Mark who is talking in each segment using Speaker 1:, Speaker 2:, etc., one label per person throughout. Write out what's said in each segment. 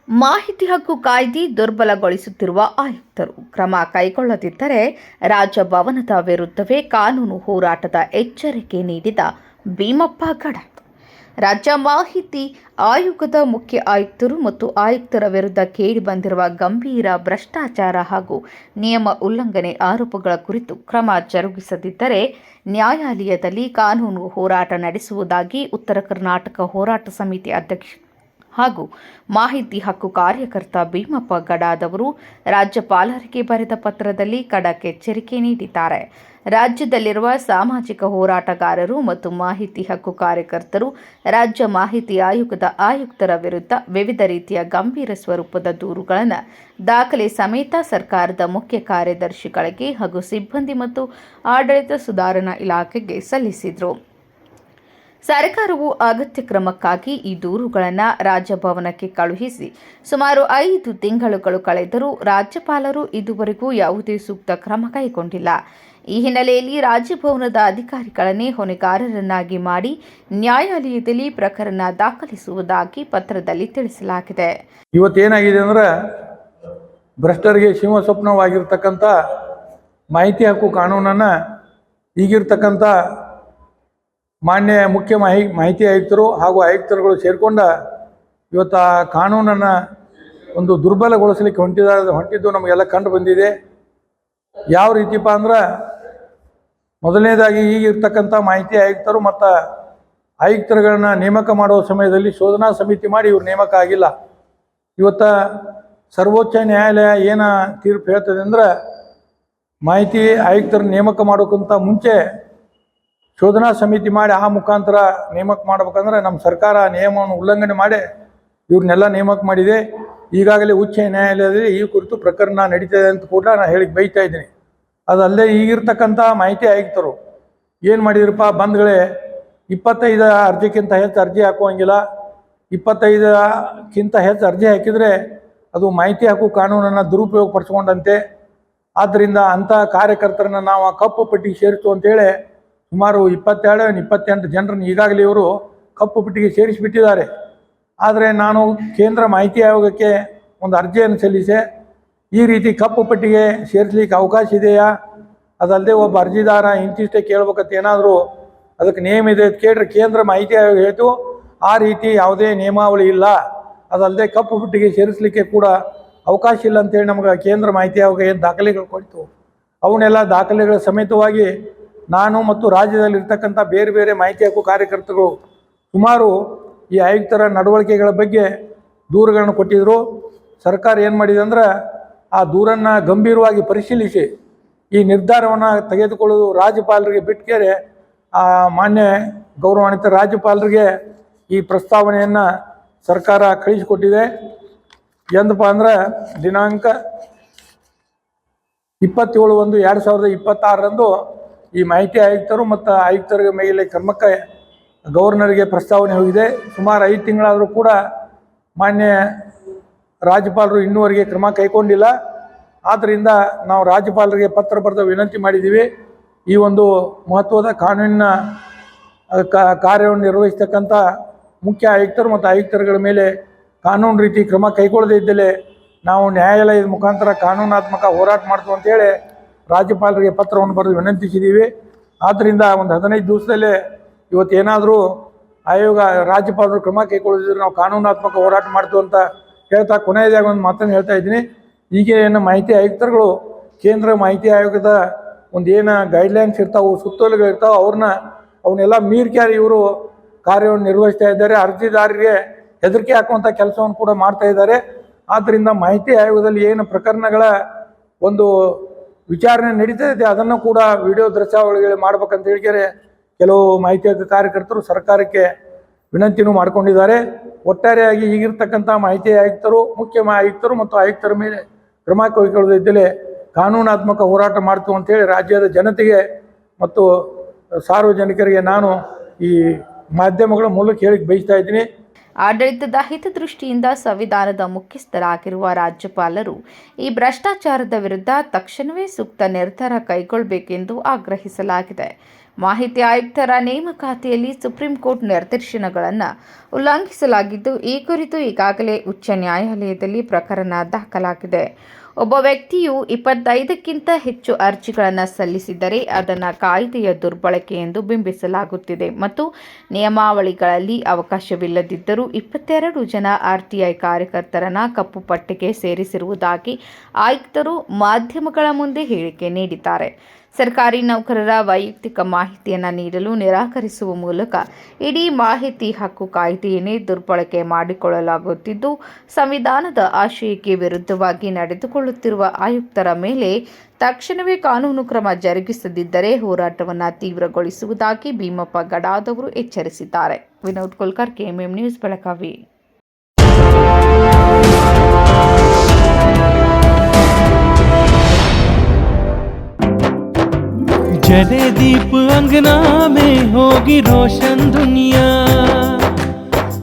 Speaker 1: ಮಾಹಿತಿ ಹಕ್ಕು ಕಾಯ್ದೆ ದುರ್ಬಲಗೊಳಿಸುತ್ತಿರುವ ಆಯುಕ್ತರು ಕ್ರಮ ಕೈಗೊಳ್ಳದಿದ್ದರೆ ರಾಜಭವನದ ವಿರುದ್ಧವೇ ಕಾನೂನು ಹೋರಾಟದ ಎಚ್ಚರಿಕೆ ನೀಡಿದ ಭೀಮಪ್ಪ ಗಡ. ರಾಜ್ಯ ಮಾಹಿತಿ ಆಯೋಗದ ಮುಖ್ಯ ಆಯುಕ್ತರು ಮತ್ತು ಆಯುಕ್ತರ ವಿರುದ್ಧ ಕೇಳಿಬಂದಿರುವ ಗಂಭೀರ ಭ್ರಷ್ಟಾಚಾರ ಹಾಗೂ ನಿಯಮ ಉಲ್ಲಂಘನೆ ಆರೋಪಗಳ ಕುರಿತು ಕ್ರಮ ಜರುಗಿಸದಿದ್ದರೆ ನ್ಯಾಯಾಲಯದಲ್ಲಿ ಕಾನೂನು ಹೋರಾಟ ನಡೆಸುವುದಾಗಿ ಉತ್ತರ ಕರ್ನಾಟಕ ಹೋರಾಟ ಸಮಿತಿ ಅಧ್ಯಕ್ಷ ಹಾಗೂ ಮಾಹಿತಿ ಹಕ್ಕು ಕಾರ್ಯಕರ್ತ ಭೀಮಪ್ಪ ಗಡದವರು ರಾಜ್ಯಪಾಲರಿಗೆ ಬರೆದ ಪತ್ರದಲ್ಲಿ ಖಡಕ್ ಎಚ್ಚರಿಕೆ ನೀಡಿದ್ದಾರೆ. ರಾಜ್ಯದಲ್ಲಿರುವ ಸಾಮಾಜಿಕ ಹೋರಾಟಗಾರರು ಮತ್ತು ಮಾಹಿತಿ ಹಕ್ಕು ಕಾರ್ಯಕರ್ತರು ರಾಜ್ಯ ಮಾಹಿತಿ ಆಯೋಗದ ಆಯುಕ್ತರ ವಿರುದ್ಧ ವಿವಿಧ ರೀತಿಯ ಗಂಭೀರ ಸ್ವರೂಪದ ದೂರುಗಳನ್ನು ದಾಖಲೆ ಸಮೇತ ಸರ್ಕಾರದ ಮುಖ್ಯ ಕಾರ್ಯದರ್ಶಿಗಳಿಗೆ ಹಾಗೂ ಸಿಬ್ಬಂದಿ ಮತ್ತು ಆಡಳಿತ ಸುಧಾರಣಾ ಇಲಾಖೆಗೆ ಸಲ್ಲಿಸಿದರು. ಸರ್ಕಾರವು ಅಗತ್ಯ ಕ್ರಮಕ್ಕಾಗಿ ಈ ದೂರುಗಳನ್ನು ರಾಜಭವನಕ್ಕೆ ಕಳುಹಿಸಿ ಸುಮಾರು 5 ತಿಂಗಳುಗಳು ಕಳೆದರೂ ರಾಜ್ಯಪಾಲರು ಇದುವರೆಗೂ ಯಾವುದೇ ಸೂಕ್ತ ಕ್ರಮ ಕೈಗೊಂಡಿಲ್ಲ. ಈ ಹಿನ್ನೆಲೆಯಲ್ಲಿ ರಾಜಭವನದ ಅಧಿಕಾರಿಗಳನ್ನೇ ಹೊಣೆಗಾರರನ್ನಾಗಿ ಮಾಡಿ ನ್ಯಾಯಾಲಯದಲ್ಲಿ ಪ್ರಕರಣ ದಾಖಲಿಸುವುದಾಗಿ ಪತ್ರದಲ್ಲಿ ತಿಳಿಸಲಾಗಿದೆ.
Speaker 2: ಇವತ್ತೇನಾಗಿದೆ ಅಂದ್ರೆ ಭ್ರಷ್ಟರಿಗೆ ಸಿಂಹ ಸ್ವಪ್ನವಾಗಿರ್ತಕ್ಕಂಥ ಮಾಹಿತಿ ಹಕ್ಕು ಕಾನೂನನ್ನು ಈಗಿರ್ತಕ್ಕಂಥ ಮಾನ್ಯ ಮುಖ್ಯ ಮಾಹಿತಿ ಆಯುಕ್ತರು ಹಾಗೂ ಆಯುಕ್ತರುಗಳು ಸೇರಿಕೊಂಡ ಇವತ್ತು ಆ ಕಾನೂನನ್ನು ಒಂದು ದುರ್ಬಲಗೊಳಿಸಲಿಕ್ಕೆ ಹೊಂಟಿದ್ದು ನಮಗೆಲ್ಲ ಕಂಡು ಬಂದಿದೆ. ಯಾವ ರೀತಿಪ್ಪ ಅಂದ್ರೆ ಮೊದಲನೇದಾಗಿ ಈಗಿರ್ತಕ್ಕಂಥ ಮಾಹಿತಿ ಆಯುಕ್ತರು ಮತ್ತು ಆಯುಕ್ತರುಗಳನ್ನ ನೇಮಕ ಮಾಡುವ ಸಮಯದಲ್ಲಿ ಶೋಧನಾ ಸಮಿತಿ ಮಾಡಿ ಇವ್ರು ನೇಮಕ ಆಗಿಲ್ಲ. ಇವತ್ತು ಸರ್ವೋಚ್ಚ ನ್ಯಾಯಾಲಯ ಏನು ತೀರ್ಪು ಹೇಳ್ತದೆ ಅಂದ್ರೆ ಮಾಹಿತಿ ಆಯುಕ್ತರ ನೇಮಕ ಮಾಡೋಕ್ಕಿಂತ ಮುಂಚೆ ಶೋಧನಾ ಸಮಿತಿ ಮಾಡಿ ಆ ಮುಖಾಂತರ ನೇಮಕ ಮಾಡ್ಬೇಕಂದ್ರೆ ನಮ್ಮ ಸರ್ಕಾರ ನಿಯಮವನ್ನು ಉಲ್ಲಂಘನೆ ಮಾಡಿ ಇವ್ರನ್ನೆಲ್ಲ ನೇಮಕ ಮಾಡಿದೆ. ಈಗಾಗಲೇ ಉಚ್ಚ ನ್ಯಾಯಾಲಯದಲ್ಲಿ ಈ ಕುರಿತು ಪ್ರಕರಣ ನಡೀತದೆ ಅಂತ ಕೂಡ ನಾನು ಹೇಳಿ ಬೈತಾ ಇದ್ದೀನಿ. ಅದಲ್ಲದೆ ಈಗಿರ್ತಕ್ಕಂಥ ಮಾಹಿತಿ ಆಯುಕ್ತರು ಏನು ಮಾಡಿದ್ರಪ್ಪ ಬಂದ್ಗಳೇ 25 ಅರ್ಜಿಗಿಂತ ಹೆಚ್ಚು ಅರ್ಜಿ ಹಾಕುವಂಗಿಲ್ಲ. 25ಕ್ಕಿಂತ ಹೆಚ್ಚು ಅರ್ಜಿ ಹಾಕಿದರೆ ಅದು ಮಾಹಿತಿ ಹಕ್ಕು ಕಾನೂನನ್ನು ದುರುಪಯೋಗ ಪಡಿಸ್ಕೊಂಡಂತೆ. ಆದ್ದರಿಂದ ಅಂಥ ಕಾರ್ಯಕರ್ತರನ್ನು ನಾವು ಕಪ್ಪು ಪಟ್ಟಿಗೆ ಸೇರಿಸು ಅಂತೇಳಿ ಸುಮಾರು 27-28 ಜನರನ್ನು ಈಗಾಗಲೇ ಇವರು ಕಪ್ಪು ಪಟ್ಟಿಗೆ ಸೇರಿಸಿಬಿಟ್ಟಿದ್ದಾರೆ. ಆದರೆ ನಾನು ಕೇಂದ್ರ ಮಾಹಿತಿ ಆಯೋಗಕ್ಕೆ ಒಂದು ಅರ್ಜಿಯನ್ನು ಸಲ್ಲಿಸಿ ಈ ರೀತಿ ಕಪ್ಪು ಪಟ್ಟಿಗೆ ಸೇರಿಸಲಿಕ್ಕೆ ಅವಕಾಶ ಇದೆಯಾ, ಅದಲ್ಲದೆ ಒಬ್ಬ ಅರ್ಜಿದಾರ ಇಂತಿಷ್ಟೇ ಕೇಳ್ಬೇಕಂತ ಏನಾದರೂ ಅದಕ್ಕೆ ನಿಯಮ ಇದೆ ಅಂತ ಕೇಳಿದ್ರೆ ಕೇಂದ್ರ ಮಾಹಿತಿ ಆಯೋಗ ಹೇಳ್ತು ಆ ರೀತಿ ಯಾವುದೇ ನಿಯಮಾವಳಿ ಇಲ್ಲ, ಅದಲ್ಲದೆ ಕಪ್ಪು ಪಟ್ಟಿಗೆ ಸೇರಿಸಲಿಕ್ಕೆ ಕೂಡ ಅವಕಾಶ ಇಲ್ಲ ಅಂತೇಳಿ ನಮಗೆ ಕೇಂದ್ರ ಮಾಹಿತಿ ಆಯೋಗ ಏನು ದಾಖಲೆಗಳು ಕೊಡ್ತು ಅವನ್ನೆಲ್ಲ ದಾಖಲೆಗಳ ಸಮೇತವಾಗಿ ನಾನು ಮತ್ತು ರಾಜ್ಯದಲ್ಲಿರ್ತಕ್ಕಂಥ ಬೇರೆ ಬೇರೆ ಮಾಹಿತಿ ಹಕ್ಕು ಕಾರ್ಯಕರ್ತರು ಸುಮಾರು ಈ ಆಯುಕ್ತರ ನಡವಳಿಕೆಗಳ ಬಗ್ಗೆ ದೂರುಗಳನ್ನು ಕೊಟ್ಟಿದ್ದರು. ಸರ್ಕಾರ ಏನು ಮಾಡಿದೆ ಅಂದ್ರೆ ಆ ದೂರನ್ನು ಗಂಭೀರವಾಗಿ ಪರಿಶೀಲಿಸಿ ಈ ನಿರ್ಧಾರವನ್ನು ತೆಗೆದುಕೊಳ್ಳೋದು ರಾಜ್ಯಪಾಲರಿಗೆ ಬಿಟ್ಟರೆ ಆ ಮಾನ್ಯ ಗೌರವಾನ್ವಿತ ರಾಜ್ಯಪಾಲರಿಗೆ ಈ ಪ್ರಸ್ತಾವನೆಯನ್ನು ಸರ್ಕಾರ ಕಳಿಸಿಕೊಟ್ಟಿದೆ. ಎಂದಪ್ಪ ಅಂದ್ರೆ ದಿನಾಂಕ 27/1/2026 ಈ ಮಾಹಿತಿ ಆಯುಕ್ತರು ಮತ್ತು ಆಯುಕ್ತರ ಮೇಲೆ ಕ್ರಮಕ್ಕೆ ಗವರ್ನರ್ಗೆ ಪ್ರಸ್ತಾವನೆ ಹೋಗಿದೆ. ಸುಮಾರು 5 ತಿಂಗಳಾದರೂ ಕೂಡ ಮಾನ್ಯ ರಾಜ್ಯಪಾಲರು ಇನ್ನೂವರೆಗೆ ಕ್ರಮ ಕೈಗೊಂಡಿಲ್ಲ. ಆದ್ದರಿಂದ ನಾವು ರಾಜ್ಯಪಾಲರಿಗೆ ಪತ್ರ ಬರೆದು ವಿನಂತಿ ಮಾಡಿದ್ದೀವಿ. ಈ ಒಂದು ಮಹತ್ವದ ಕಾನೂನಿನ ಕಾರ್ಯವನ್ನು ನಿರ್ವಹಿಸ್ತಕ್ಕಂಥ ಮುಖ್ಯ ಆಯುಕ್ತರು ಮತ್ತು ಆಯುಕ್ತರುಗಳ ಮೇಲೆ ಕಾನೂನು ರೀತಿ ಕ್ರಮ ಕೈಗೊಳ್ಳದೇ ಇದ್ದಲ್ಲಿ ನಾವು ನ್ಯಾಯಾಲಯದ ಮುಖಾಂತರ ಕಾನೂನಾತ್ಮಕ ಹೋರಾಟ ಮಾಡ್ತೀವಿ ಅಂತೇಳಿ ರಾಜ್ಯಪಾಲರಿಗೆ ಪತ್ರವನ್ನು ಬರೆದು ವಿನಂತಿಸಿದ್ದೀವಿ. ಆದ್ದರಿಂದ ಒಂದು 15 ದಿವಸದಲ್ಲೇ ಇವತ್ತೇನಾದರೂ ಆಯೋಗ ರಾಜ್ಯಪಾಲರು ಕ್ರಮ ಕೈಗೊಳ್ಳಿದ್ರೆ ನಾವು ಕಾನೂನಾತ್ಮಕ ಹೋರಾಟ ಮಾಡ್ತೀವಿ ಅಂತ ಹೇಳ್ತಾ ಕೊನೆಯದಾಗಿ ಒಂದು ಮಾತನ್ನು ಹೇಳ್ತಾ ಇದ್ದೀನಿ. ಈಗ ಏನು ಮಾಹಿತಿ ಆಯುಕ್ತರುಗಳು ಕೇಂದ್ರ ಮಾಹಿತಿ ಆಯೋಗದ ಒಂದು ಏನು ಗೈಡ್ಲೈನ್ಸ್ ಇರ್ತಾವೆ, ಸುತ್ತೋಲೆಗಳಿರ್ತಾವೆ, ಅವನ್ನೆಲ್ಲ ಮೀರ್ಕ್ಯಾರಿ ಇವರು ಕಾರ್ಯವನ್ನು ನಿರ್ವಹಿಸ್ತಾ ಇದ್ದಾರೆ. ಅರ್ಜಿದಾರರಿಗೆ ಹೆದರಿಕೆ ಹಾಕುವಂಥ ಕೆಲಸವನ್ನು ಕೂಡ ಮಾಡ್ತಾ ಇದ್ದಾರೆ. ಆದ್ದರಿಂದ ಮಾಹಿತಿ ಆಯೋಗದಲ್ಲಿ ಏನು ಪ್ರಕರಣಗಳ ಒಂದು ವಿಚಾರಣೆ ನಡೀತಾ ಇದೆ ಅದನ್ನು ಕೂಡ ವಿಡಿಯೋ ದೃಶ್ಯಾವಳಿಗಳು ಮಾಡ್ಬೇಕಂತ ಹೇಳಿದರೆ ಕೆಲವು ಮಾಹಿತಿ ಹಕ್ಕು ಕಾರ್ಯಕರ್ತರು ಸರ್ಕಾರಕ್ಕೆ ವಿನಂತಿನೂ ಮಾಡಿಕೊಂಡಿದ್ದಾರೆ. ಒಟ್ಟಾರೆಯಾಗಿ ಈಗಿರ್ತಕ್ಕಂಥ ಮಾಹಿತಿ ಆಯುಕ್ತರು, ಮುಖ್ಯ ಆಯುಕ್ತರು ಮತ್ತು ಆಯುಕ್ತರ ಮೇಲೆ ಕ್ರಮ ಕೈಗೊಳ್ಳದಿದ್ದಲ್ಲಿ ಕಾನೂನಾತ್ಮಕ ಹೋರಾಟ ಮಾಡ್ತೀವಿ ಅಂತೇಳಿ ರಾಜ್ಯದ ಜನತೆಗೆ ಮತ್ತು ಸಾರ್ವಜನಿಕರಿಗೆ ನಾನು ಈ ಮಾಧ್ಯಮಗಳ ಮೂಲಕ ಹೇಳಿಕ್ಕೆ ಬಯಸ್ತಾ ಇದ್ದೀನಿ.
Speaker 1: ಆಡಳಿತದ ಹಿತದೃಷ್ಟಿಯಿಂದ ಸಂವಿಧಾನದ ಮುಖ್ಯಸ್ಥರಾಗಿರುವ ರಾಜ್ಯಪಾಲರು ಈ ಭ್ರಷ್ಟಾಚಾರದ ವಿರುದ್ಧ ತಕ್ಷಣವೇ ಸೂಕ್ತ ನಿರ್ಧಾರ ಕೈಗೊಳ್ಳಬೇಕೆಂದು ಆಗ್ರಹಿಸಲಾಗಿದೆ. ಮಾಹಿತಿ ಆಯುಕ್ತರ ನೇಮಕಾತಿಯಲ್ಲಿ ಸುಪ್ರೀಂ ಕೋರ್ಟ್ ನಿರ್ದೇಶನಗಳನ್ನು ಉಲ್ಲಂಘಿಸಲಾಗಿದ್ದು, ಈ ಕುರಿತು ಈಗಾಗಲೇ ಉಚ್ಚ ನ್ಯಾಯಾಲಯದಲ್ಲಿ ಪ್ರಕರಣ ದಾಖಲಾಗಿದೆ. ಒಬ್ಬ ವ್ಯಕ್ತಿಯು 25ಕ್ಕಿಂತ ಹೆಚ್ಚು ಅರ್ಜಿಗಳನ್ನು ಸಲ್ಲಿಸಿದರೆ ಅದನ್ನು ಕಾಯ್ದೆಯ ದುರ್ಬಳಕೆ ಎಂದು ಬಿಂಬಿಸಲಾಗುತ್ತಿದೆ ಮತ್ತು ನಿಯಮಾವಳಿಗಳಲ್ಲಿ ಅವಕಾಶವಿಲ್ಲದಿದ್ದರೂ 22 ಜನ ಆರ್ಟಿಐ ಕಾರ್ಯಕರ್ತರನ್ನು ಕಪ್ಪು ಪಟ್ಟಿಗೆ ಸೇರಿಸಿರುವುದಾಗಿ ಆಯುಕ್ತರು ಮಾಧ್ಯಮಗಳ ಮುಂದೆ ಹೇಳಿಕೆ ನೀಡಿದ್ದಾರೆ. ಸರ್ಕಾರಿ ನೌಕರರ ವೈಯಕ್ತಿಕ ಮಾಹಿತಿಯನ್ನು ನೀಡಲು ನಿರಾಕರಿಸುವ ಮೂಲಕ ಇಡೀ ಮಾಹಿತಿ ಹಕ್ಕು ಕಾಯ್ದೆಯನ್ನೇ ದುರ್ಬಳಕೆ ಮಾಡಿಕೊಳ್ಳಲಾಗುತ್ತಿದ್ದು, ಸಂವಿಧಾನದ ಆಶಯಕ್ಕೆ ವಿರುದ್ಧವಾಗಿ ನಡೆದುಕೊಳ್ಳುತ್ತಿರುವ ಆಯುಕ್ತರ ಮೇಲೆ ತಕ್ಷಣವೇ ಕಾನೂನು ಕ್ರಮ ಜರುಗಿಸದಿದ್ದರೆ ಹೋರಾಟವನ್ನು ತೀವ್ರಗೊಳಿಸುವುದಾಗಿ ಭೀಮಪ್ಪ ಗಡಾದವರು ಎಚ್ಚರಿಸಿದ್ದಾರೆ. Vinod Kolkar, KMM news, Belagavi.
Speaker 3: जले दीप अंगना में होगी रोशन दुनिया,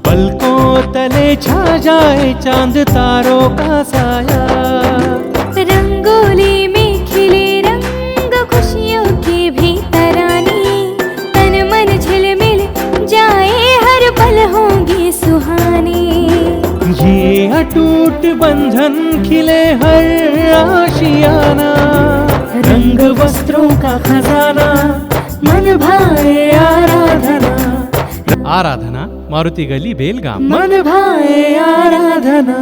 Speaker 3: पलकों तले छा जाए चांद तारों का साया,
Speaker 4: रंगोली में खिले रंग खुशियों के भी तराने, तन मन झिलमिल जाए हर पल होंगे सुहाने,
Speaker 3: ये अटूट बंधन खिले हर आशियाना, रंग वस्त्रों का खजाना मन भाए आराधना, आराधना मारुति गली बेलगाम, मन भाए आराधना.